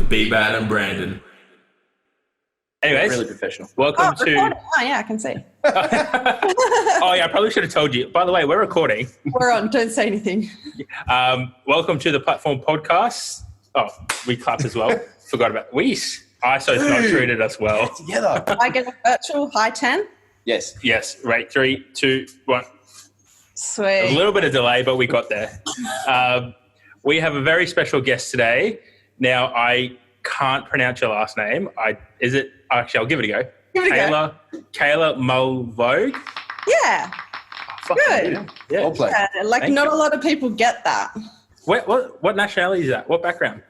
with B-Bad and Brandon. Anyways, Really professional. welcome to... Recording. Oh, yeah, I can see. Oh, yeah, I probably should have told you. By the way, we're recording. We're on. Don't say anything. Welcome to the Platform Podcast. Oh, we clapped as well. Forgot about... ISO's not treated us well. Together. I get a virtual high 10. Yes. Yes, right. 3, 2, 1. Sweet. A little bit of delay, but we got there. We have a very special guest today. Now, I can't pronounce your last name. Actually, I'll give it a go. Give it a go. Kayla Mulvogue. Yeah. Good. Yeah. Well played. Yeah, Thank not you. a lot of people get that. What nationality is that? What background?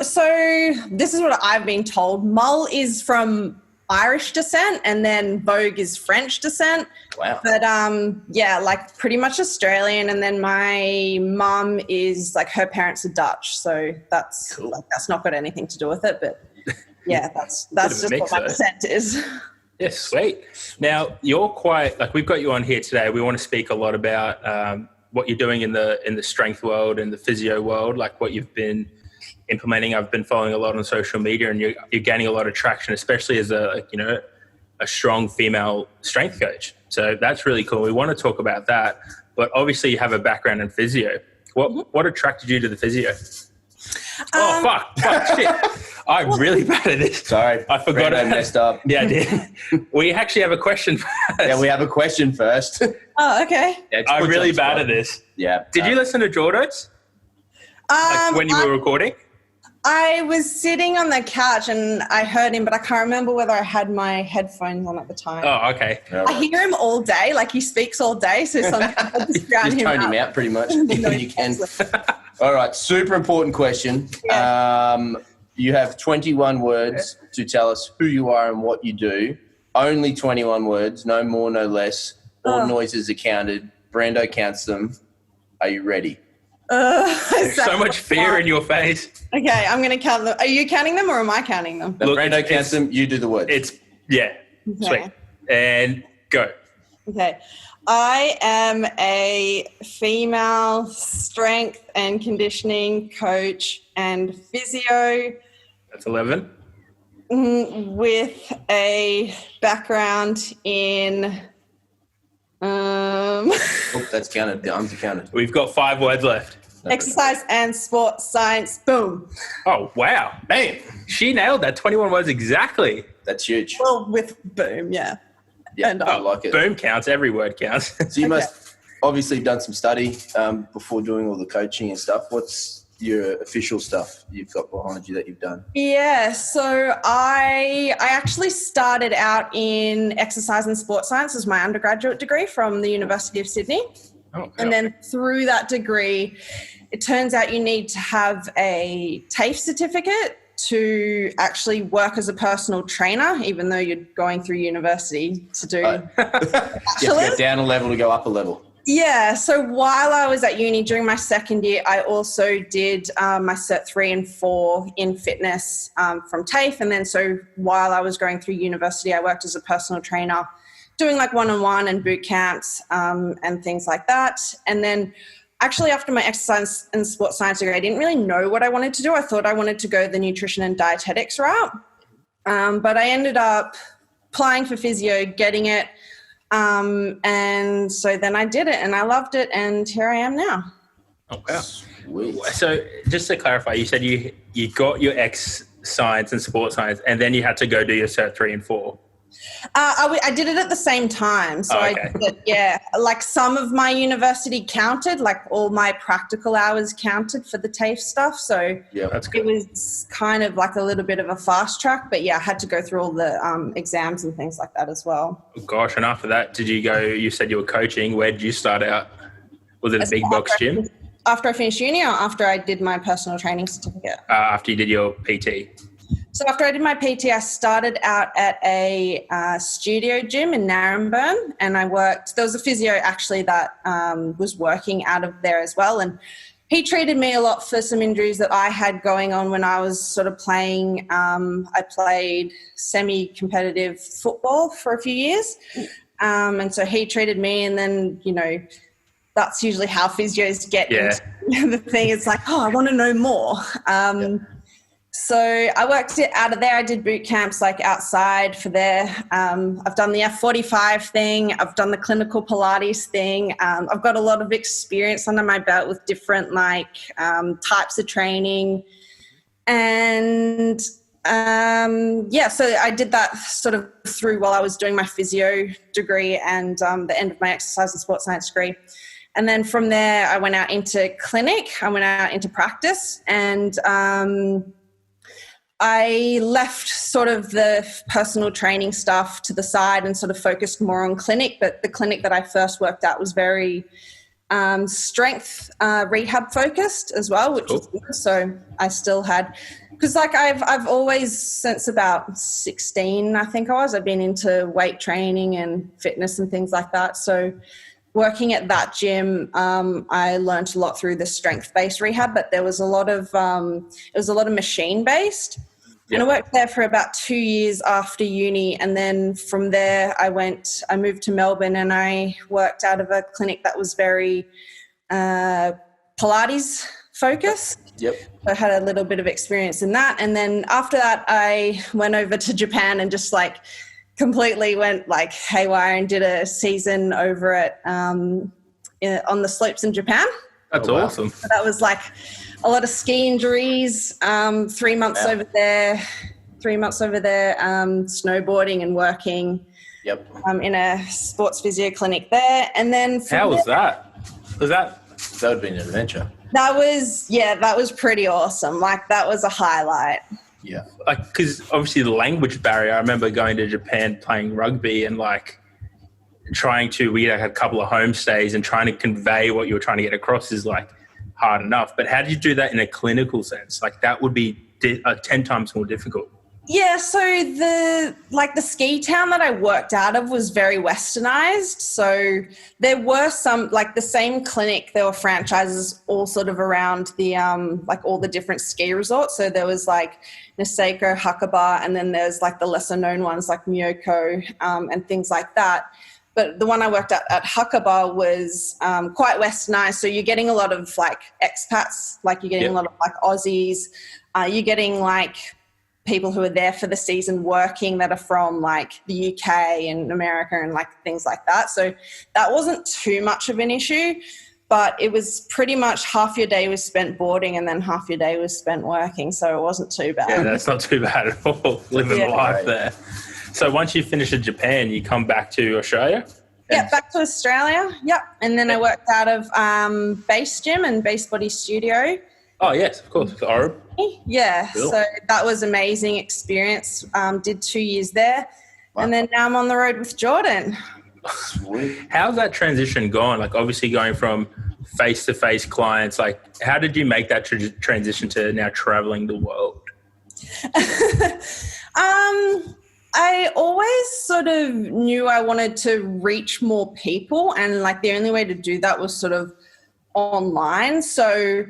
So this is what I've been told. Mul is from Irish descent and then Vogue is French descent. Wow. But yeah, like pretty much Australian, and then my mum is like, her parents are Dutch, so that's Cool. like, that's not got anything to do with it, but yeah, that's of a just mix, what my though. descent is. Yes, sweet. Now, you're quite, like, we've got you on here today. We want to speak a lot about what you're doing in the strength world and the physio world, like what you've been implementing. I've been following a lot on social media, and you're gaining a lot of traction, especially as a strong female strength coach. So that's really cool. We want to talk about that, but obviously you have a background in physio. What attracted you to the physio? Fuck, shit. I'm really bad at this. Sorry. I forgot I it. messed up. Yeah, I did. We actually have a question first. Yeah, we have a question first. Oh, okay. Yeah, I'm put you really on the bad spot. at this. Yeah. Did you listen to Draw Notes? Like when you were recording? I was sitting on the couch and I heard him, but I can't remember whether I had my headphones on at the time. Oh, okay. I hear him all day, like he speaks all day, so sometimes I just drown Just him tone out. him out pretty much when you can. All right, super important question. Yeah. You have 21 words to tell us who you are and what you do. Only 21 words, no more, no less. All noises are counted. Brando counts them. Are you ready? So much fear in your face. Okay, I'm going to count them. Are you counting them or am I counting them? Now, Look, Brando it's- counts them. You do the words. Yeah. Okay. Sweet. And go. Okay. I am a female strength and conditioning coach and physio That's 11. with a background in Oh, that's counted. The arms are counted. We've got 5 words left. exercise and sports science. Boom. Oh, wow. Bam. She nailed that. 21 words exactly. That's huge. Well, with boom, yeah. Yeah, and I like it. Boom counts. Every word counts. So you must obviously have done some study before doing all the coaching and stuff. What's your official stuff you've got behind you that you've done? Yeah, so I actually started out in exercise and sports science as my undergraduate degree from the University of Sydney. Oh, And then through that degree, it turns out you need to have a TAFE certificate to actually work as a personal trainer, even though you're going through university to do You have to bachelor's. go down a level to go up a level. Yeah, so while I was at uni during my second year, I also did my Cert 3 and 4 in fitness from TAFE. And then so while I was going through university, I worked as a personal trainer doing like one-on-one and boot camps and things like that. And then actually after my exercise and sports science degree, I didn't really know what I wanted to do. I thought I wanted to go the nutrition and dietetics route. But I ended up applying for physio, getting it. And so then I did it and I loved it, and here I am now. Oh, wow. Sweet. So just to clarify, you said you got your X science and sports science, and then you had to go do your Cert 3 and 4. I did it at the same time. So Oh, okay. I did it, yeah, like some of my university counted, like all my practical hours counted for the TAFE stuff. So Yeah, That's it good. was kind of like a little bit of a fast track, but yeah, I had to go through all the exams and things like that as well. Gosh, and after that, did you go, you said you were coaching. Where did you start out? Was it a big box gym After I finished uni or after I did my personal training certificate? after you did your PT? So after I did my PT, I started out at a studio gym in Narembeen, and I worked, there was a physio actually that was working out of there as well, and he treated me a lot for some injuries that I had going on when I was sort of playing. I played semi-competitive football for a few years, and so he treated me, and then, you know, that's usually how physios get into the thing. It's like, oh, I want to know more. So I worked it out of there. I did boot camps like outside for there. I've done the F45 thing. I've done the clinical Pilates thing. I've got a lot of experience under my belt with different like types of training. And so I did that sort of through while I was doing my physio degree and the end of my exercise and sports science degree. And then from there, I went out into clinic. I went out into practice, and I left sort of the personal training stuff to the side and sort of focused more on clinic. But the clinic that I first worked at was very strength rehab focused as well, which was good. So I still had, because like I've always, since about 16, I think I've been into weight training and fitness and things like that. So working at that gym, I learned a lot through the strength-based rehab, but there was a lot of machine-based. Yep. And I worked there for about 2 years after uni, and then from there I moved to Melbourne, and I worked out of a clinic that was very Pilates focused. Yep. So I had a little bit of experience in that, and then after that I went over to Japan and just like completely went like haywire and did a season over at on the slopes in Japan. That's awesome. So that was like a lot of ski injuries, 3 months over there, snowboarding and working in a sports physio clinic there. And then how was that? That would have been an adventure. That was pretty awesome. Like that was a highlight. Yeah. Like, because obviously the language barrier, I remember going to Japan playing rugby and like we had a couple of homestays, and trying to convey what you were trying to get across is like hard enough. But how did you do that in a clinical sense? Like that would be 10 times more difficult. Yeah, so the ski town that I worked out of was very westernized. So there were some, like the same clinic, there were franchises all sort of around the, like all the different ski resorts. So there was like Niseko, Hakuba, and then there's like the lesser known ones like Myoko and things like that. But the one I worked at Hakuba was quite westernized. So you're getting a lot of like expats, like you're getting a lot of like Aussies. You're getting like people who are there for the season working that are from like the UK and America and like things like that. So that wasn't too much of an issue, but it was pretty much half your day was spent boarding and then half your day was spent working. So it wasn't too bad. Yeah, that's not too bad at all, living the life there. So once you finish in Japan, you come back to Australia? Yeah, back to Australia. Yep. And then I worked out of Base Gym and Base Body Studio. Oh, yes, of course. Orb. Yeah, cool. So that was amazing experience. Did 2 years there. Wow. And then now I'm on the road with Jordan. Sweet. How's that transition gone? Like obviously going from face-to-face clients, like how did you make that transition to now traveling the world? I always sort of knew I wanted to reach more people, and like the only way to do that was sort of online. So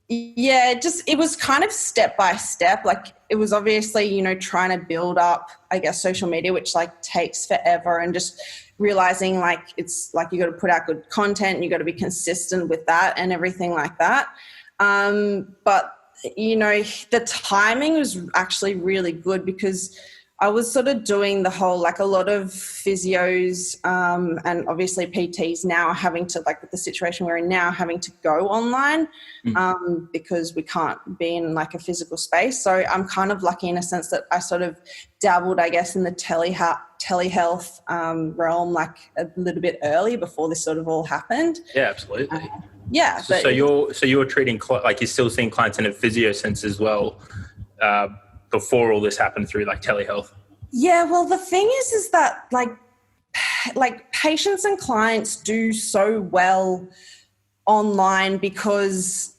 it was kind of step by step. Like it was obviously, trying to build up, I guess, social media, which like takes forever, and just realizing like it's like you got to put out good content, and you got to be consistent with that and everything like that. But the timing was actually really good because I was sort of doing the whole, like a lot of physios and obviously PTs now having to, like with the situation we're in now, having to go online because we can't be in like a physical space. So I'm kind of lucky in a sense that I sort of dabbled, I guess, in the telehealth realm like a little bit early before this sort of all happened. Yeah, absolutely. Yeah. So you're treating, like you're still seeing clients in a physio sense as well before all this happened through like telehealth? Yeah, well, the thing is that like patients and clients do so well online because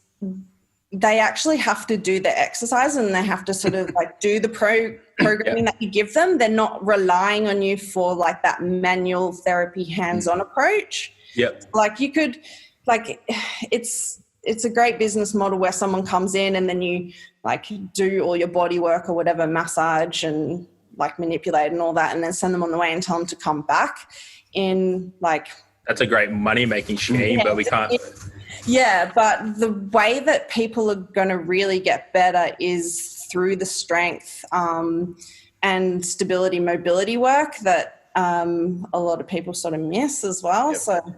they actually have to do the exercise and they have to sort of like do the programming that you give them. They're not relying on you for like that manual therapy hands-on approach. Yep. Like you could, like it's a great business model where someone comes in and then you like do all your body work or whatever, massage and like manipulate and all that, and then send them on the way and tell them to come back in like. That's a great money making scheme, but we can't. Yeah, but the way that people are going to really get better is through the strength and stability, mobility work that a lot of people sort of miss as well. Yep. So,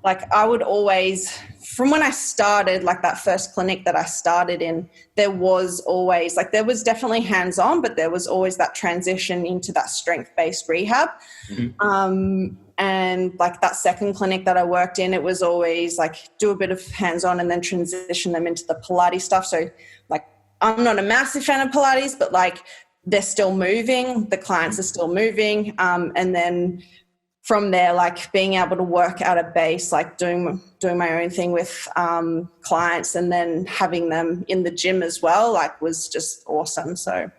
like, I would always, from when I started, like that first clinic that I started in, there was always, like, there was definitely hands-on, but there was always that transition into that strength-based rehab. Mm-hmm. And like that second clinic that I worked in, it was always like do a bit of hands-on and then transition them into the Pilates stuff. So like I'm not a massive fan of Pilates, but like they're still moving, the clients are still moving. And then from there, like being able to work at a base, like doing my own thing with clients and then having them in the gym as well, like was just awesome. So.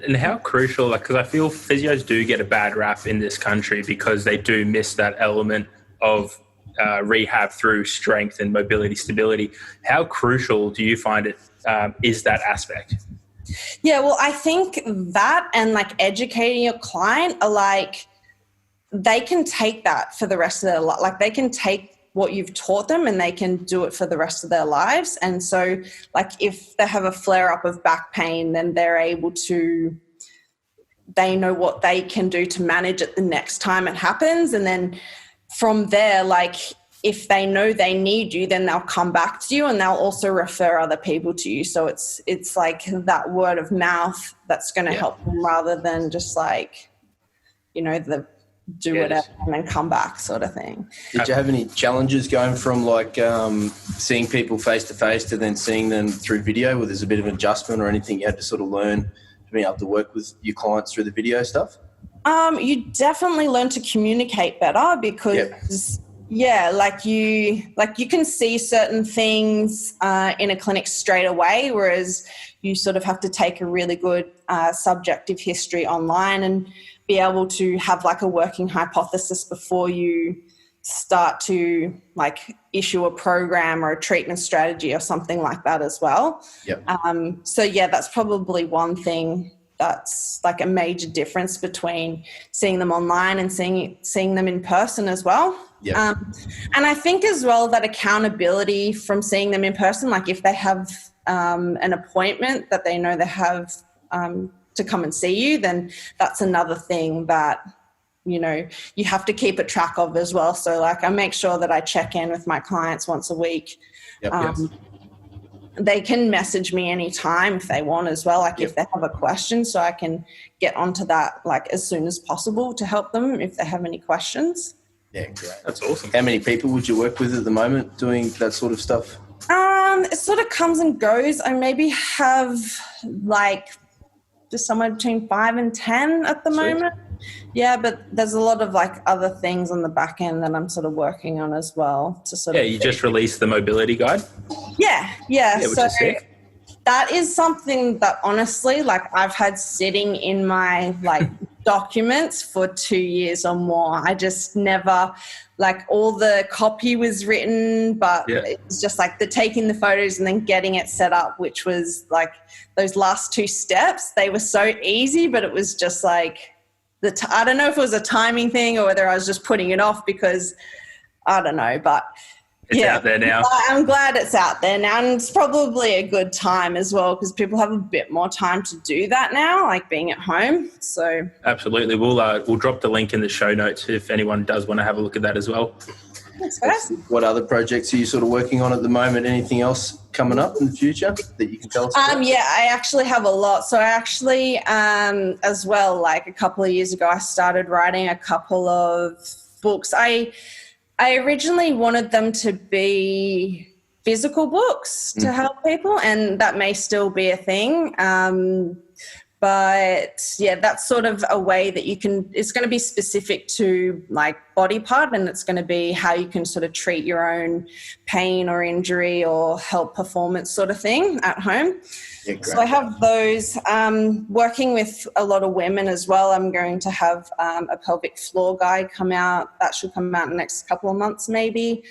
And how crucial, like, because I feel physios do get a bad rap in this country because they do miss that element of rehab through strength and mobility, stability. How crucial do you find it is that aspect? Yeah, well, I think that and like educating your client are like, they can take that for the rest of their life. Like they can take what you've taught them and they can do it for the rest of their lives. And so like if they have a flare up of back pain, then they're able to, they know what they can do to manage it the next time it happens. And then from there, like if they know they need you, then they'll come back to you and they'll also refer other people to you. So it's like that word of mouth that's going to help them rather than just like, you know, the do whatever and then come back sort of thing. Did you have any challenges going from like seeing people face to face to then seeing them through video where there's a bit of an adjustment or anything you had to sort of learn to be able to work with your clients through the video stuff? You definitely learn to communicate better because like you can see certain things in a clinic straight away, whereas you sort of have to take a really good subjective history online and be able to have like a working hypothesis before you start to like issue a program or a treatment strategy or something like that as well. So yeah, that's probably one thing that's like a major difference between seeing them online and seeing them in person as well. And I think as well that accountability from seeing them in person, like if they have an appointment that they know they have to come and see you, then that's another thing that, you know, you have to keep a track of as well. So like I make sure that I check in with my clients once a week. They can message me anytime if they want as well, like if they have a question, so I can get onto that like as soon as possible to help them if they have any questions. Yeah, great. That's awesome. How many people would you work with at the moment doing that sort of stuff? It sort of comes and goes. I maybe have like just somewhere between 5 and 10 at the moment. Yeah, but there's a lot of like other things on the back end that I'm sort of working on as well to sort of. You just released the mobility guide. Yeah. Which So is sick. that is something that honestly, like I've had sitting in my like documents for 2 years or more. I just never, like all the copy was written, but it's just like the taking the photos and then getting it set up, which was like those last 2 steps. They were so easy, but it was just like I don't know if it was a timing thing or whether I was just putting it off because I don't know, but it's out there now. I'm glad it's out there now, and it's probably a good time as well because people have a bit more time to do that now, like being at home. So absolutely, we'll drop the link in the show notes if anyone does want to have a look at that as well. That's good. What other projects are you sort of working on at the moment? Anything else coming up in the future that you can tell us about? Yeah, I actually have a lot. So I actually, as well, like a couple of years ago, I started writing a couple of books. I originally wanted them to be physical books to help people, and that may still be a thing. But yeah, that's sort of a way that you can, it's going to be specific to like body part, and it's going to be how you can sort of treat your own pain or injury or help performance sort of thing at home. Yeah, great. So I have those. Working with a lot of women as well, I'm going to have a pelvic floor guide come out. That should come out in the next couple of months maybe.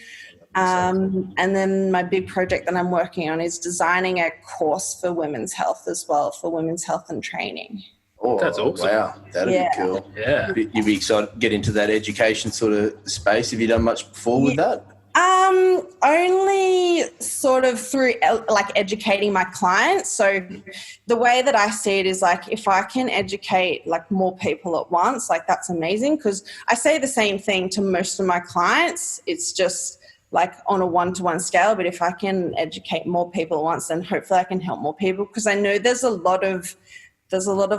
And then my big project that I'm working on is designing a course for women's health as well, for women's health and training. Oh, that's awesome. Wow, that'd be cool. Yeah. You'd be excited to get into that education sort of space. Have you done much before with that? Only sort of through like educating my clients. So the way that I see it is like, if I can educate like more people at once, like that's amazing. Because I say the same thing to most of my clients. It's just like on a one-to-one scale. But if I can educate more people at once, then hopefully I can help more people. Because I know there's a lot of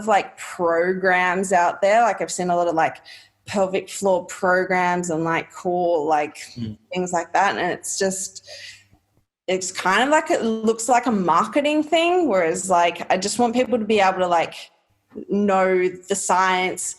like programs out there. Like I've seen a lot of like pelvic floor programs and like core like things like that, and it's kind of like, it looks like a marketing thing, whereas like I just want people to be able to like know the science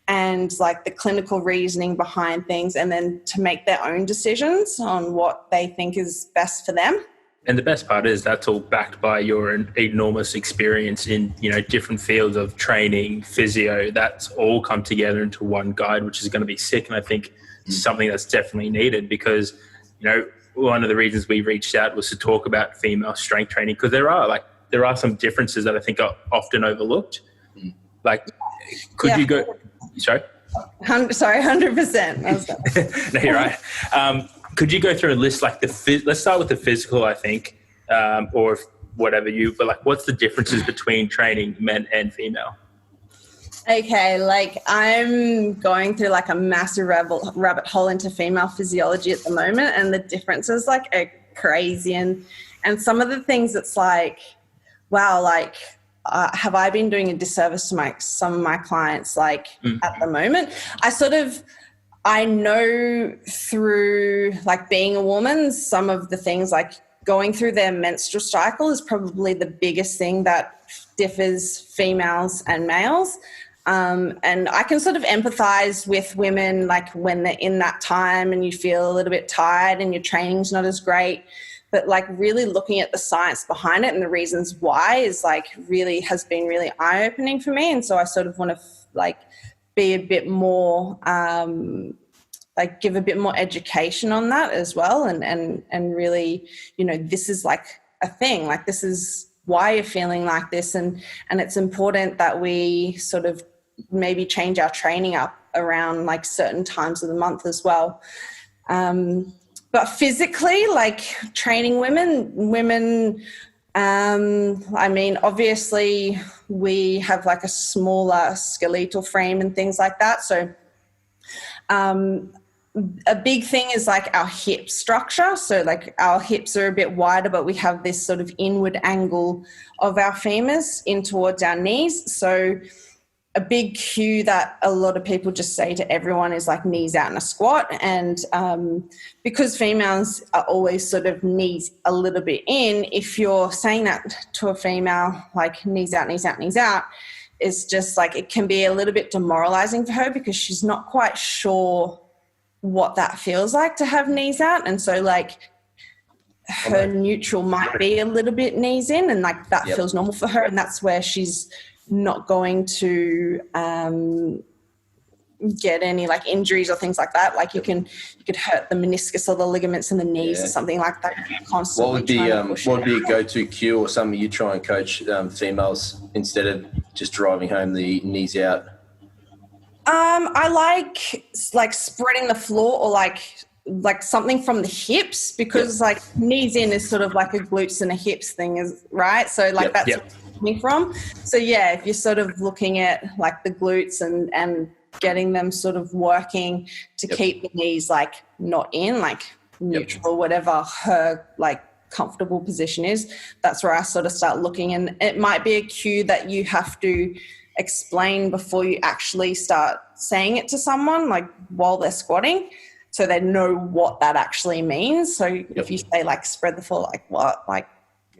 and like the clinical reasoning behind things, and then to make their own decisions on what they think is best for them. And the best part is that's all backed by your enormous experience in, different fields of training, physio. That's all come together into one guide, which is going to be sick. And I think something that's definitely needed, because, one of the reasons we reached out was to talk about female strength training, because there are some differences that I think are often overlooked. Like, could you go? Sorry. 100%. No, you're right. Could you go through a list, like let's start with the physical, I think, or whatever but like, what's the differences between training men and female? Okay, like I'm going through like a massive rabbit hole into female physiology at the moment, and the differences like are crazy, and some of the things it's like, wow, like have I been doing a disservice to some of my clients like at the moment? I know through like being a woman, some of the things like going through their menstrual cycle is probably the biggest thing that differs females and males. And I can sort of empathize with women, like when they're in that time and you feel a little bit tired and your training's not as great, but like really looking at the science behind it and the reasons why is like has been really eye-opening for me. And so I sort of want to like be a bit more, like give a bit more education on that as well. And really, this is like a thing, like this is why you're feeling like this. And it's important that we sort of maybe change our training up around like certain times of the month as well. But physically, like training women, I mean, obviously we have like a smaller skeletal frame and things like that. So a big thing is like our hip structure. So like our hips are a bit wider, but we have this sort of inward angle of our femurs in towards our knees. So a big cue that a lot of people just say to everyone is like knees out in a squat. And because females are always sort of knees a little bit in, if you're saying that to a female, like knees out, knees out, knees out, it's just like it can be a little bit demoralizing for her because she's not quite sure what that feels like to have knees out. And so like her neutral might be a little bit knees in, and like that feels normal for her, and that's where she's not going to get any like injuries or things like that. Like you could hurt the meniscus or the ligaments in the knees or something like that. Constantly what would be a go-to cue or something you try and coach females instead of just driving home the knees out? I like spreading the floor or like something from the hips, because like knees in is sort of like a glutes and a hips thing, is right. So like that's where it's coming from. So yeah, if you're sort of looking at like the glutes and getting them sort of working to keep the knees like not in, like neutral, whatever her like comfortable position is, that's where I sort of start looking. And it might be a cue that you have to explain before you actually start saying it to someone, like while they're squatting, so they know what that actually means. So if you say like spread the floor, like what? Like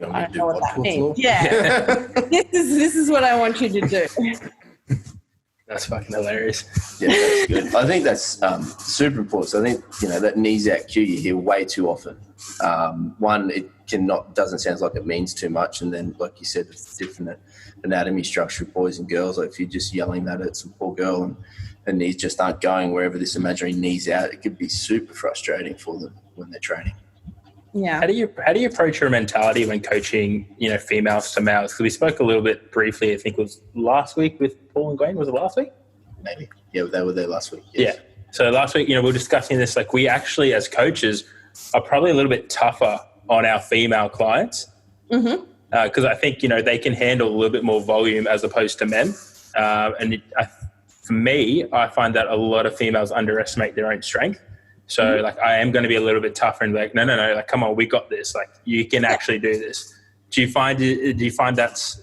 I don't know what that means. Yeah. this is what I want you to do. That's fucking hilarious. Yeah, that's good. I think that's super important. So I think, that knees out cue you hear way too often. One, it doesn't sound like it means too much. And then, like you said, it's different anatomy structure of boys and girls. Like if you're just yelling that at some poor girl and her knees just aren't going wherever this imaginary knee's out, it could be super frustrating for them when they're training. Yeah. How do you approach your mentality when coaching, females to males? Because we spoke a little bit briefly, I think it was last week with Paul and Gwen. Was it last week? Maybe. Yeah, they were there last week. Yes. Yeah. So last week, we were discussing this, like we actually as coaches, are probably a little bit tougher on our female clients. Because I think, they can handle a little bit more volume as opposed to men. For me, I find that a lot of females underestimate their own strength. So I am going to be a little bit tougher and like, no, like, come on, we got this. Like, you can actually do this. Do you find that's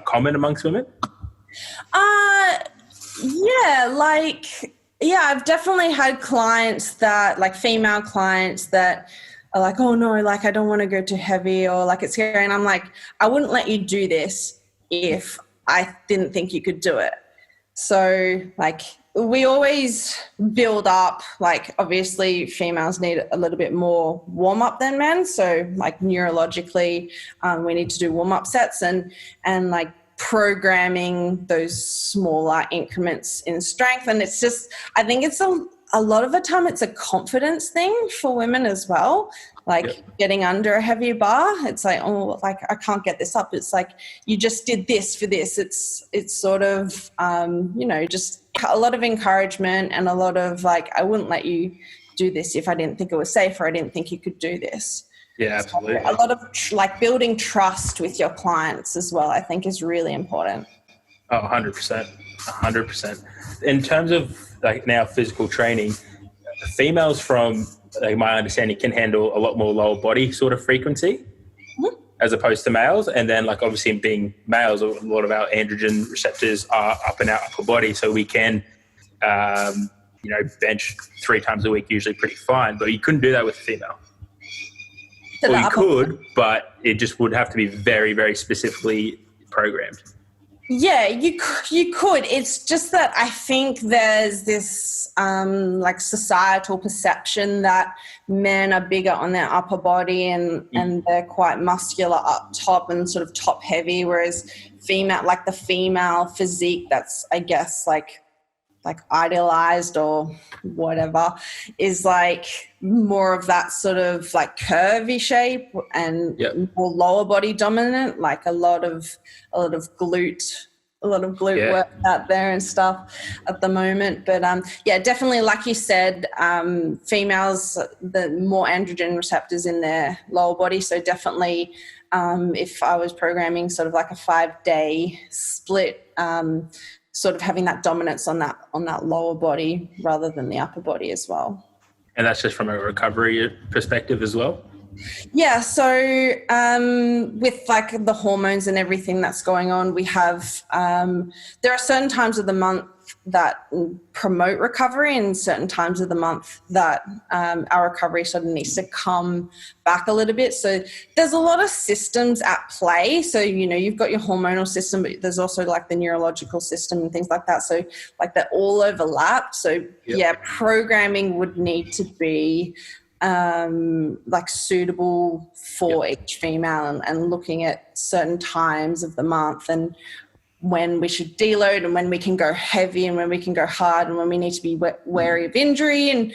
common amongst women? I've definitely had clients that, like, female clients that are like, oh no, like, I don't want to go too heavy, or like, it's scary. And I'm like, I wouldn't let you do this if I didn't think you could do it. So, like, we always build up, like, obviously females need a little bit more warm up than men. So, like, neurologically, we need to do warm up sets and like programming those smaller increments in strength. And it's just, I think it's a lot of the time it's a confidence thing for women as well. Like getting under a heavy bar, it's like, oh, like, I can't get this up. It's like, you just did this for this. It's sort of, just a lot of encouragement and a lot of like, I wouldn't let you do this if I didn't think it was safe or I didn't think you could do this. Yeah, absolutely. So a lot of like building trust with your clients as well, I think is really important. Oh, 100%. In terms of like now physical training, females from like my understanding can handle a lot more lower body sort of frequency as opposed to males. And then like obviously being males, a lot of our androgen receptors are up in our upper body. So we can, bench 3 times a week, usually pretty fine, but you couldn't do that with a female. Or you could, but it just would have to be very, very specifically programmed. Yeah, you could. It's just that I think there's this like societal perception that men are bigger on their upper body and they're quite muscular up top and sort of top heavy, whereas the female physique that's, I guess, like idealized or whatever is like more of that sort of like curvy shape and more lower body dominant, like a lot of glute work out there and stuff at the moment. But definitely, like you said, females, the more androgen receptors in their lower body. So definitely, if I was programming sort of like a 5-day split, sort of having that dominance on that lower body rather than the upper body as well. And that's just from a recovery perspective as well? Yeah, so with like the hormones and everything that's going on, we have there are certain times of the month that promote recovery and certain times of the month that our recovery sort of needs to come back a little bit. So there's a lot of systems at play. So, you've got your hormonal system, but there's also like the neurological system and things like that. So like they're all overlapped. So programming would need to be like suitable for each female and looking at certain times of the month and when we should deload and when we can go heavy and when we can go hard and when we need to be wary of injury and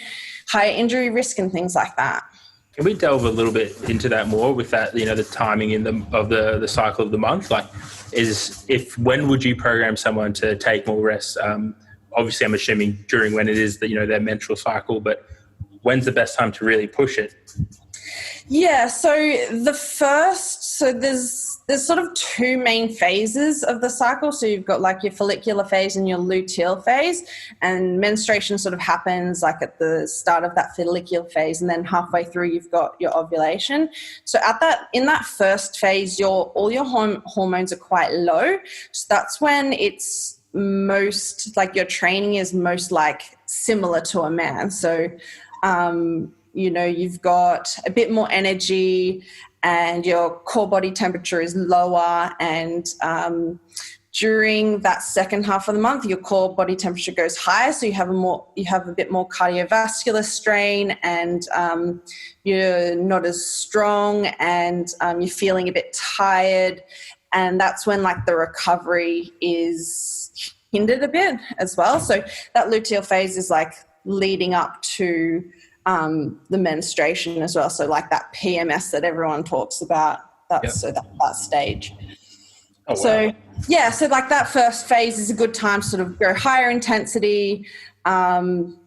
higher injury risk and things like that. Can we delve a little bit into that more with that, the timing of the cycle of the month? Like when would you program someone to take more rest? Obviously I'm assuming during when it is their menstrual cycle, but when's the best time to really push it? Yeah, so there's sort of 2 main phases of the cycle. So you've got like your follicular phase and your luteal phase, and menstruation sort of happens like at the start of that follicular phase, and then halfway through you've got your ovulation. So in that first phase, all your hormones are quite low. So that's when it's most like your training is most like similar to a man. So you've got a bit more energy and your core body temperature is lower, and during that second half of the month your core body temperature goes higher, so you have a bit more cardiovascular strain, and you're not as strong, and you're feeling a bit tired, and that's when like the recovery is hindered a bit as well. So that luteal phase is like leading up to the menstruation as well. So like that PMS that everyone talks about, so that stage. Oh, wow. So like that first phase is a good time to sort of go higher intensity, less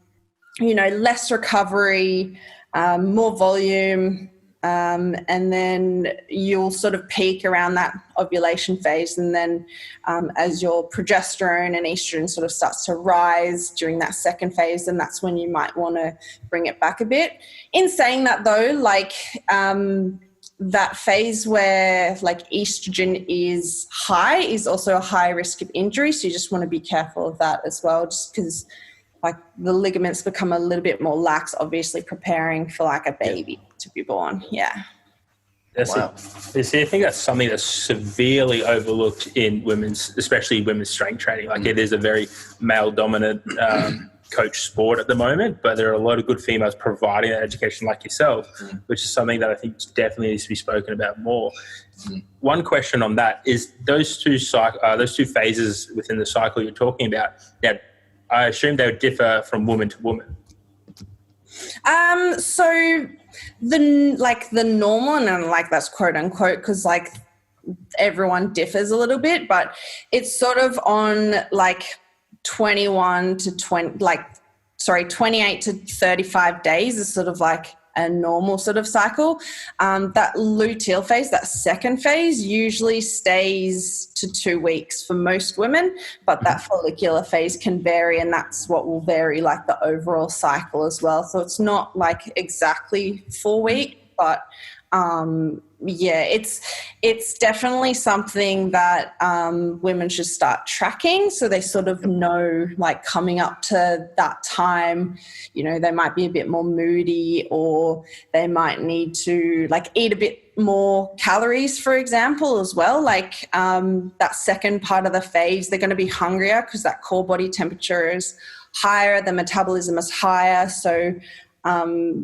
recovery, more volume, and then you'll sort of peak around that ovulation phase. And then as your progesterone and estrogen sort of starts to rise during that second phase, then that's when you might want to bring it back a bit. In saying that though, like that phase where like estrogen is high is also a high risk of injury. So you just want to be careful of that as well, just because like the ligaments become a little bit more lax, obviously preparing for like a baby to be born. Yeah. Wow. See, I think that's something that's severely overlooked in especially women's strength training. Like it is a very male dominant coach sport at the moment, but there are a lot of good females providing that education like yourself, which is something that I think definitely needs to be spoken about more. One question on that is those two phases within the cycle you're talking about, now, I assume they would differ from woman to woman. So the normal, and like that's quote unquote, because like everyone differs a little bit, but it's sort of on like 28 to 35 days is sort of like a normal sort of cycle. That luteal phase, that second phase, usually stays to 2 weeks for most women, but that follicular phase can vary, and that's what will vary like the overall cycle as well. So it's not like exactly 4 weeks, but it's definitely something that women should start tracking, so they sort of know, like coming up to that time, you know, they might be a bit more moody, or they might need to like eat a bit more calories, for example, as well. Like that second part of the phase, they're going to be hungrier because that core body temperature is higher, the metabolism is higher, so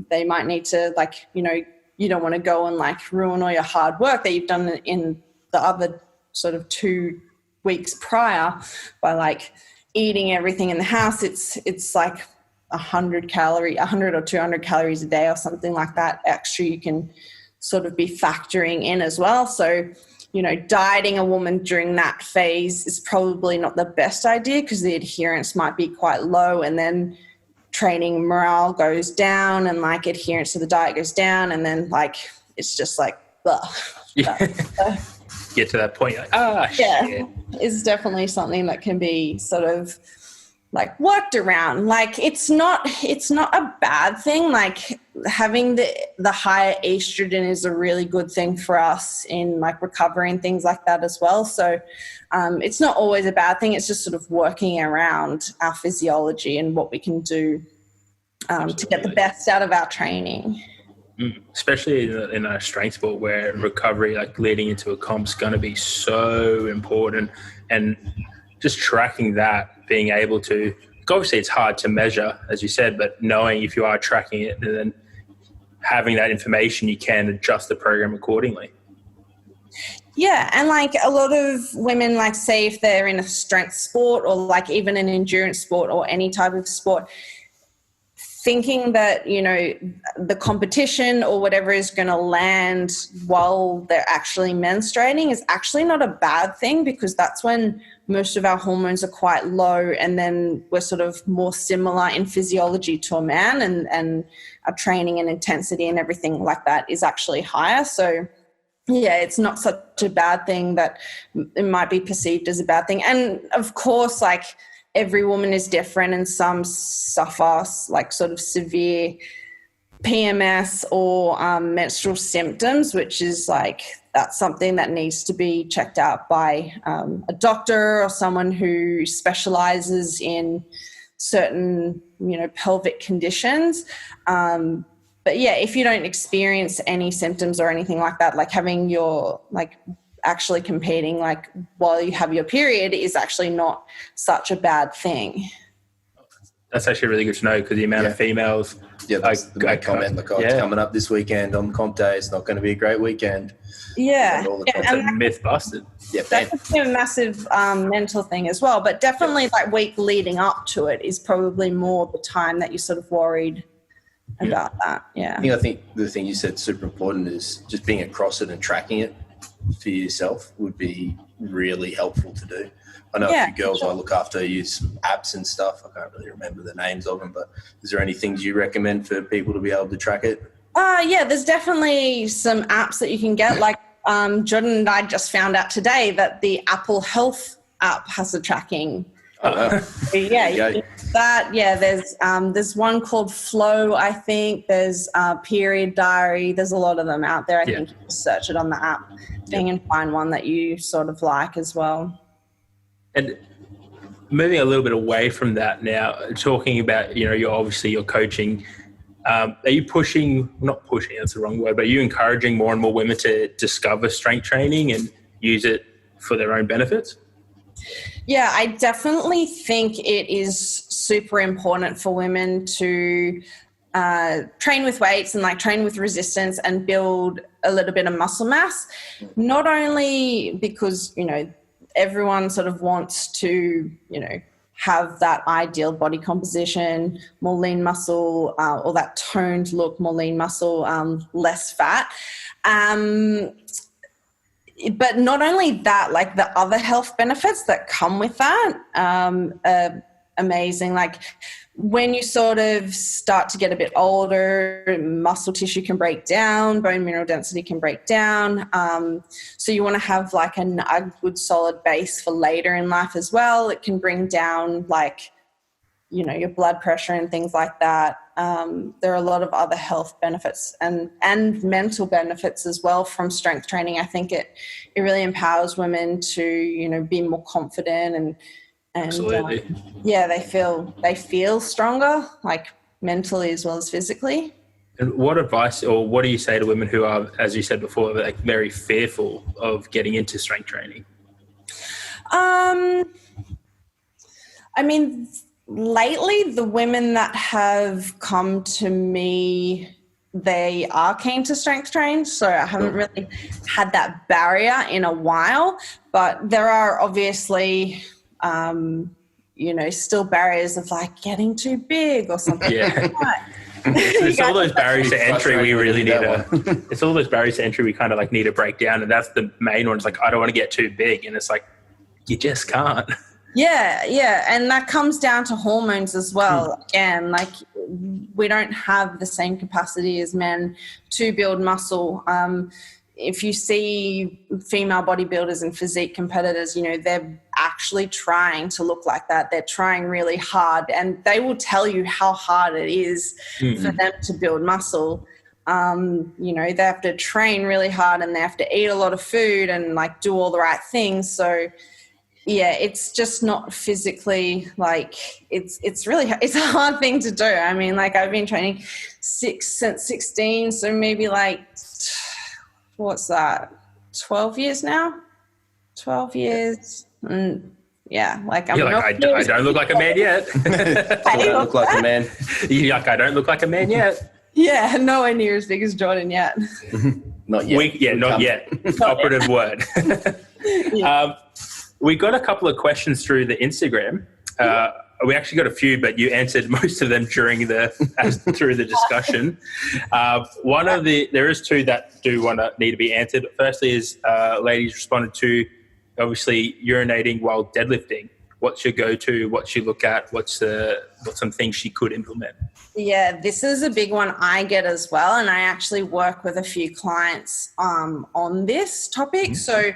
they might need to, like, you know, you don't want to go and like ruin all your hard work that you've done in the other sort of 2 weeks prior by like eating everything in the house. It's like 100 or 200 calories a day or something like that extra you can sort of be factoring in as well. So, you know, dieting a woman during that phase is probably not the best idea because the adherence might be quite low, and then training morale goes down and like adherence to the diet goes down, and then like it's just like get to that point, like, shit. It's definitely something that can be sort of like worked around. Like it's not a bad thing. Like having the higher estrogen is a really good thing for us in like recovery and things like that as well. So it's not always a bad thing. It's just sort of working around our physiology and what we can do to get the best out of our training. Especially in a strength sport where recovery, like leading into a comp, is going to be so important. And just tracking that, being able to, obviously it's hard to measure, as you said, but knowing if you are tracking it and then having that information, you can adjust the program accordingly. Yeah, and like a lot of women, like say if they're in a strength sport or like even an endurance sport or any type of sport, thinking that, you know, the competition or whatever is going to land while they're actually menstruating is actually not a bad thing, because that's when most of our hormones are quite low, and then we're sort of more similar in physiology to a man, and our training and intensity and everything like that is actually higher. So yeah, it's not such a bad thing that it might be perceived as a bad thing. And of course, like every woman is different, and some suffer like sort of severe PMS or menstrual symptoms, which is like, that's something that needs to be checked out by a doctor or someone who specializes in certain, you know, pelvic conditions. But yeah, if you don't experience any symptoms or anything like that, like having your, like actually competing like while you have your period is actually not such a bad thing. That's actually really good to know, because the amount of females. Yeah, that's the main comment. Like, it's coming up this weekend on comp day. It's not going to be a great weekend. Yeah. That's a myth busted. Yeah, that's a massive mental thing as well. But definitely like week leading up to it is probably more the time that you're sort of worried about that. Yeah. I think the thing you said is super important is just being across it and tracking it for yourself would be really helpful to do. I know a few girls I look after use apps and stuff. I can't really remember the names of them, but is there any things you recommend for people to be able to track it? Yeah, there's definitely some apps that you can get. Like Jordan and I just found out today that the Apple Health app has a tracking. Yeah, you can use that. Yeah, there's one called Flow, I think. There's Period Diary. There's a lot of them out there. I think you can search it on the app thing and find one that you sort of like as well. And moving a little bit away from that now, talking about, you're coaching. Are you not pushing, that's the wrong word, but are you encouraging more and more women to discover strength training and use it for their own benefits? Yeah, I definitely think it is super important for women to train with weights and train with resistance and build a little bit of muscle mass, not only because, everyone sort of wants to, have that ideal body composition, more lean muscle, or that toned look, more lean muscle, less fat. But not only that, the other health benefits that come with that are amazing. When you sort of start to get a bit older, muscle tissue can break down, bone mineral density can break down. So you want to have a good solid base for later in life as well. It can bring down your blood pressure and things like that. There are a lot of other health benefits and mental benefits as well from strength training. I think it really empowers women to, be more confident and absolutely. They feel stronger, mentally as well as physically. And what advice or what do you say to women who are, as you said before, very fearful of getting into strength training? Lately, the women that have come to me, they are keen to strength train. So I haven't really had that barrier in a while, but there are obviously, still barriers of getting too big or something. Yeah. It's all those barriers to entry we really need it's all those barriers to entry we kind of need to break down. And that's the main one. It's I don't want to get too big. And it's you just can't. Yeah. And that comes down to hormones as well. Again, we don't have the same capacity as men to build muscle. If you see female bodybuilders and physique competitors, they're actually trying to look like that. They're trying really hard, and they will tell you how hard it is for them to build muscle. They have to train really hard and they have to eat a lot of food and do all the right things. So yeah, it's just not physically it's a hard thing to do. I've been training since 16, so maybe what's that? 12 years now? 12 years. And yeah, I don't look like a man yet. I don't look like a man. I don't look like a man yet. Yeah, nowhere near as big as Jordan yet. Not yet. Not yet. Operative word. We got a couple of questions through the Instagram. We actually got a few, but you answered most of them through the discussion. There is two that need to be answered. Firstly is ladies responded to obviously urinating while deadlifting. What's your go-to? What you look at? What's some things she could implement? Yeah, this is a big one I get as well, and I actually work with a few clients on this topic. Mm-hmm. So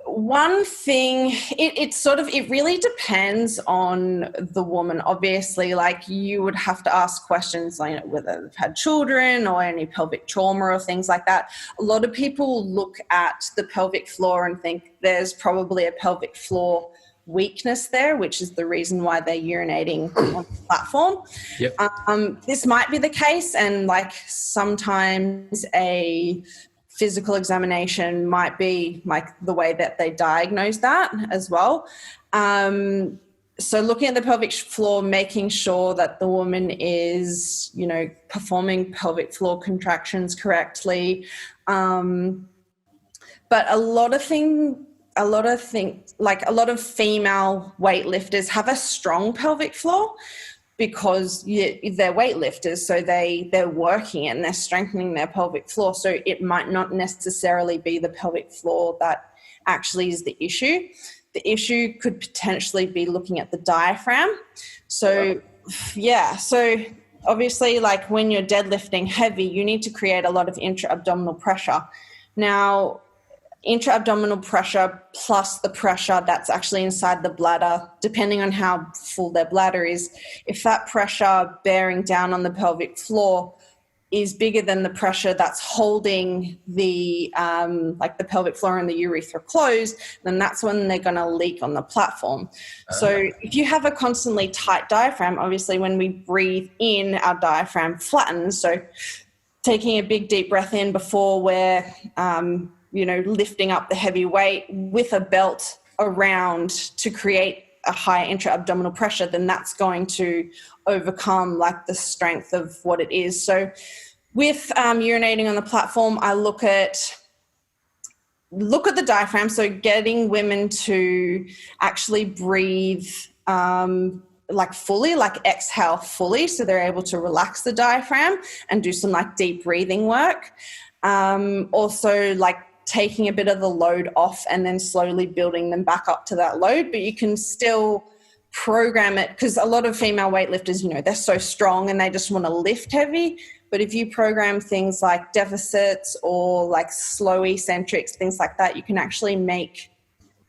one thing, it really depends on the woman. Obviously, you would have to ask questions whether they've had children or any pelvic trauma or things like that. A lot of people look at the pelvic floor and think there's probably a pelvic floor weakness there, which is the reason why they're urinating on the platform. Yep. This might be the case, and sometimes a physical examination might be the way that they diagnose that as well. So looking at the pelvic floor, making sure that the woman is, performing pelvic floor contractions correctly. But a lot of female weightlifters have a strong pelvic floor because they're weightlifters, so they're working and they're strengthening their pelvic floor. So it might not necessarily be the pelvic floor that actually is the issue. the issue could potentially be looking at the diaphragm. So, so obviously, like when you're deadlifting heavy, you need to create a lot of intra-abdominal pressure. Now, intra-abdominal pressure plus the pressure that's actually inside the bladder, depending on how full their bladder is, if that pressure bearing down on the pelvic floor is bigger than the pressure that's holding the like the pelvic floor and the urethra closed, then that's when they're going to leak on the platform. So if you have a constantly tight diaphragm, obviously when we breathe in, our diaphragm flattens. So taking a big deep breath in before we're lifting up the heavy weight with a belt around to create a high intra-abdominal pressure, then that's going to overcome like the strength of what it is. So with urinating on the platform, I look at the diaphragm. So getting women to actually breathe like fully, like exhale fully, so they're able to relax the diaphragm and do some like deep breathing work. Also like taking a bit of the load off and then slowly building them back up to that load, but you can still program it, because a lot of female weightlifters, they're so strong and they just want to lift heavy. But if you program things like deficits or like slow eccentrics, things like that, you can actually make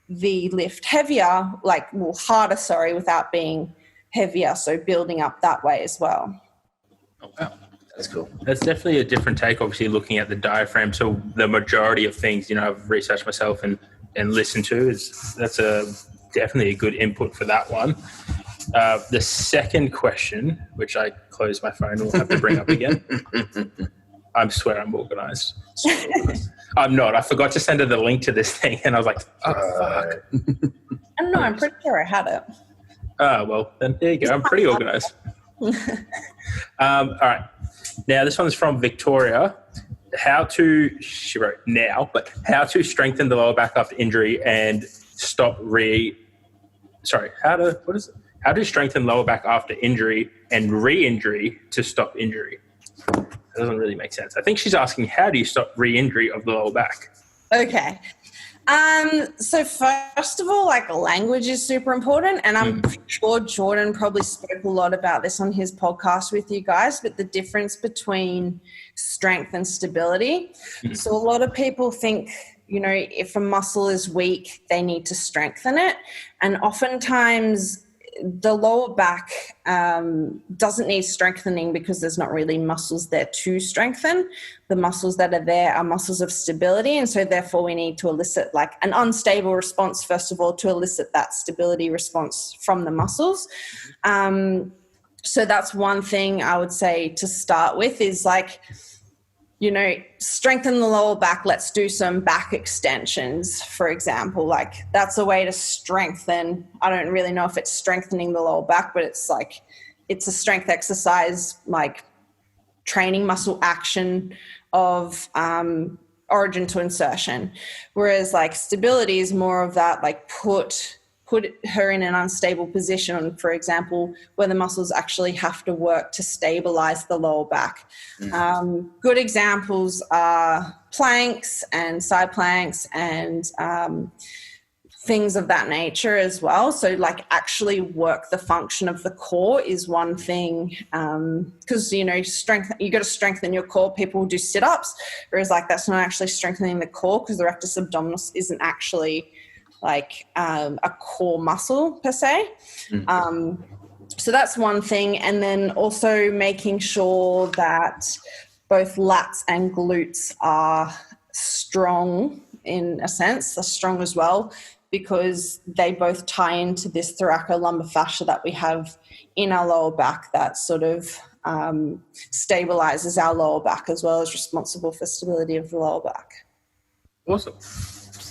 the lift heavier, harder, without being heavier. So building up that way as well. Oh, wow. That's cool. That's definitely a different take, obviously, looking at the diaphragm. So the majority of things, I've researched myself and listened to, that's definitely a good input for that one. The second question, which I closed my phone and will have to bring up again. I swear I'm organized. I'm not. I forgot to send her the link to this thing, and I was like, oh, fuck. I don't know. I'm pretty sure I had it. Oh, well, then there you go. I'm pretty organized. All right. Now, this one's from Victoria. She wrote now, but how to strengthen the lower back after injury and stop how to strengthen lower back after injury and re-injury to stop injury. That doesn't really make sense. I think she's asking, how do you stop re-injury of the lower back? Okay. So first of all, like language is super important, and I'm sure Jordan probably spoke a lot about this on his podcast with you guys, but the difference between strength and stability. So a lot of people think, if a muscle is weak, they need to strengthen it. And oftentimes the lower back doesn't need strengthening because there's not really muscles there to strengthen. The muscles that are there are muscles of stability, and so therefore we need to elicit like an unstable response, first of all, to elicit that stability response from the muscles. So that's one thing I would say to start with is like, strengthen the lower back. Let's do some back extensions, for example. Like that's a way to strengthen. I don't really know if it's strengthening the lower back, but it's a strength exercise, like training muscle action of origin to insertion. Whereas like stability is more of that, like put her in an unstable position, for example, where the muscles actually have to work to stabilize the lower back. Good examples are planks and side planks and things of that nature as well. So like actually work the function of the core is one thing, because you got to strengthen your core. People do sit-ups, whereas like that's not actually strengthening the core, because the rectus abdominis isn't actually like a core muscle per se. So that's one thing. And then also making sure that both lats and glutes are strong in a sense, are strong as well, because they both tie into this thoracolumbar fascia that we have in our lower back that sort of stabilizes our lower back as well as responsible for stability of the lower back. Awesome.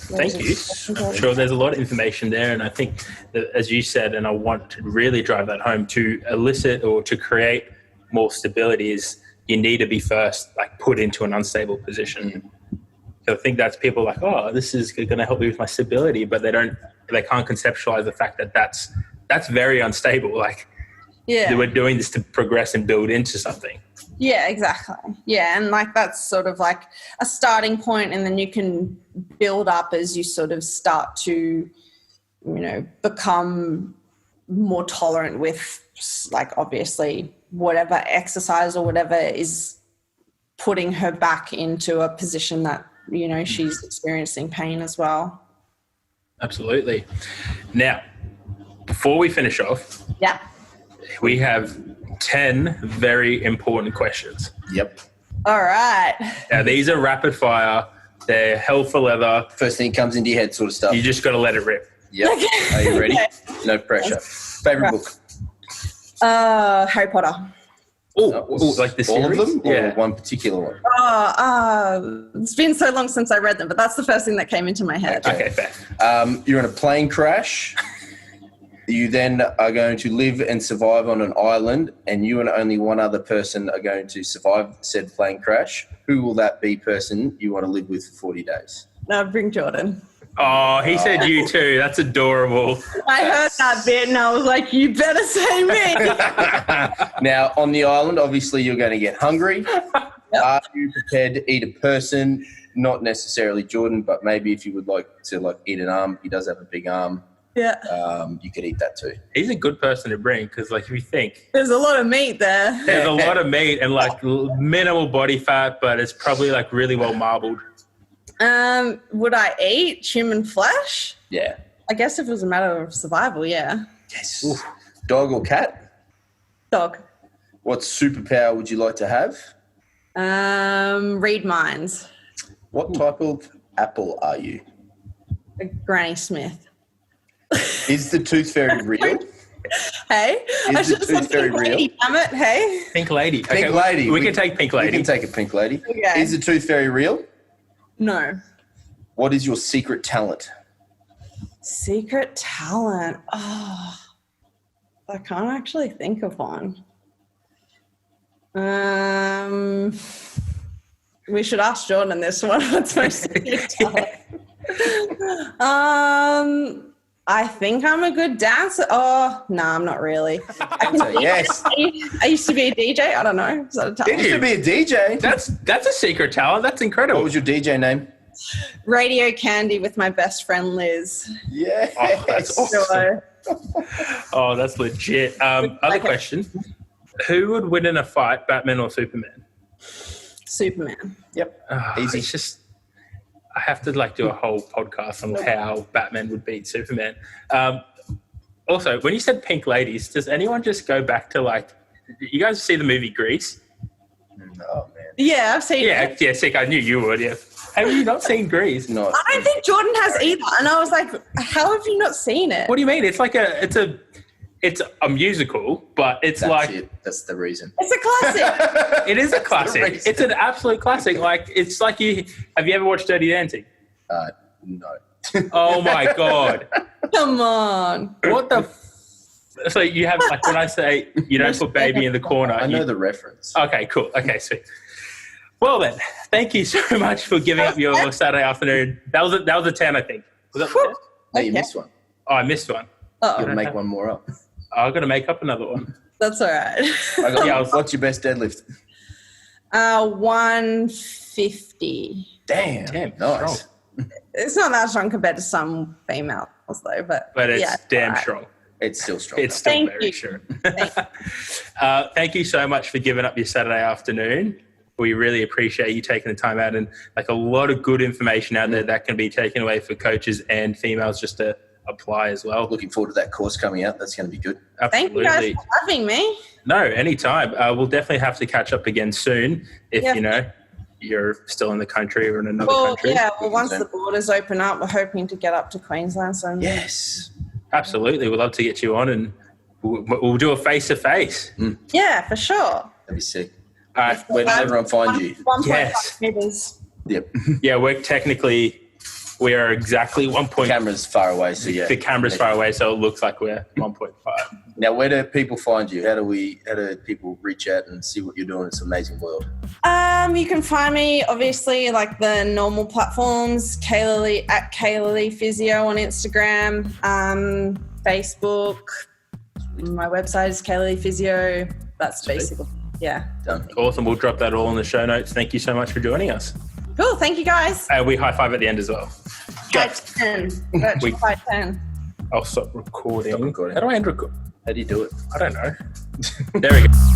Thank you. I'm sure there's a lot of information there, and I think that, as you said, and I want to really drive that home, to elicit or to create more stability is you need to be first like put into an unstable position. So I think that's people like, oh, this is going to help me with my stability, but they can't conceptualize the fact that that's very unstable. Like, we're doing this to progress and build into something. Yeah, exactly. Yeah, and like that's sort of like a starting point, and then you can build up as you sort of start to become more tolerant with, like, obviously whatever exercise or whatever is putting her back into a position that, she's experiencing pain as well. Absolutely. Now, before we finish off, we have 10 very important questions. Yep. All right. Now, these are rapid fire. They're hell for leather. First thing comes into your head sort of stuff. You just got to let it rip. Yep. Okay. Are you ready? Okay. No pressure. Favorite book? Harry Potter. Oh, like the series? All of them? Yeah. Or one particular one? It's been so long since I read them, but that's the first thing that came into my head. Okay, fair. You're in a plane crash. You then are going to live and survive on an island, and you and only one other person are going to survive said plane crash. Who will that be person you want to live with for 40 days? No, bring Jordan. Oh, he said you too. That's adorable. I heard that bit and I was like, you better say me. Now, on the island, obviously you're going to get hungry. Yep. Are you prepared to eat a person? Not necessarily Jordan, but maybe if you would like to eat an arm, he does have a big arm. Yeah. You could eat that too. He's a good person to bring because, if you think. There's a lot of meat there. There's a lot of meat and, minimal body fat, but it's probably, really well marbled. Would I eat human flesh? Yeah. I guess if it was a matter of survival, yeah. Yes. Oof. Dog or cat? Dog. What superpower would you like to have? Read minds. What type of apple are you? A Granny Smith. Is the tooth fairy real? Hey, is the tooth fairy real? Damn it, hey. Pink lady. Okay, Pink lady. We can take pink lady. We can take a pink lady. Okay. Is the tooth fairy real? No. What is your secret talent? Secret talent? Oh, I can't actually think of one. We should ask Jordan this one. What's my secret talent? I think I'm a good dancer. Oh, no, I'm not really. Yes. I used to be a DJ. I don't know. Is that a talent? You used to be a DJ. That's a secret talent. That's incredible. What was your DJ name? Radio Candy with my best friend Liz. Yeah. Oh, that's awesome. Oh, that's legit. Other question. Who would win in a fight, Batman or Superman? Superman. Yep. Easy. It's just, I have to do a whole podcast on how Batman would beat Superman. Also, when you said pink ladies, does anyone just go back to you guys see the movie Grease? Oh man. Yeah, I've seen it. Yeah, sick. I knew you would. Yeah. Have you not seen Grease? No. I don't think Jordan has either. And I was like, how have you not seen it? What do you mean? It's a musical, but it's That's the reason. It's a classic. It is a classic. It's an absolute classic. It's like have you ever watched Dirty Dancing? No. Oh my God. Come on. What the so you have when I say you don't put baby in the corner. I know the reference. Okay, cool. Okay, sweet. Well then, thank you so much for giving up your Saturday afternoon. That was a 10, I think. Was that the 10? No, you missed one. Oh, I missed one. You'll make one more up. I've got to make up another one. That's all right. What's your best deadlift? 150. Damn, nice. Strong. It's not that strong compared to some females though, but it's damn strong. It's still strong. It's still Thank very you. strong. Thank you so much for giving up your Saturday afternoon. We really appreciate you taking the time out and a lot of good information out there that can be taken away for coaches and females just to apply as well. Looking forward to that course coming out. That's going to be good. Absolutely. Thank you guys for having me. No, anytime. We'll definitely have to catch up again soon if, you're still in the country or in another country. Yeah, once the borders open up, we're hoping to get up to Queensland. So yes. Absolutely. We'd love to get you on and we'll do a face-to-face. Yeah, for sure. That'd be sick. All right. Where does everyone find you? 1.5 meters. Yep. Yeah, we are exactly 1.5. Camera's far away, so yeah. The camera's far away, so it looks like we're 1.5. Now, where do people find you? How do people reach out and see what you're doing in this amazing world? You can find me, obviously, the normal platforms, Kayla Lee Physio on Instagram, Facebook. My website is Kayla Lee Physio. That's basically, yeah. Done. Awesome. We'll drop that all in the show notes. Thank you so much for joining us. Cool. Thank you, guys. We high five at the end as well. 5-10. Virtual 5-10. I'll stop recording. Stop recording. How do I end record? How do you do it? I don't know. There we go.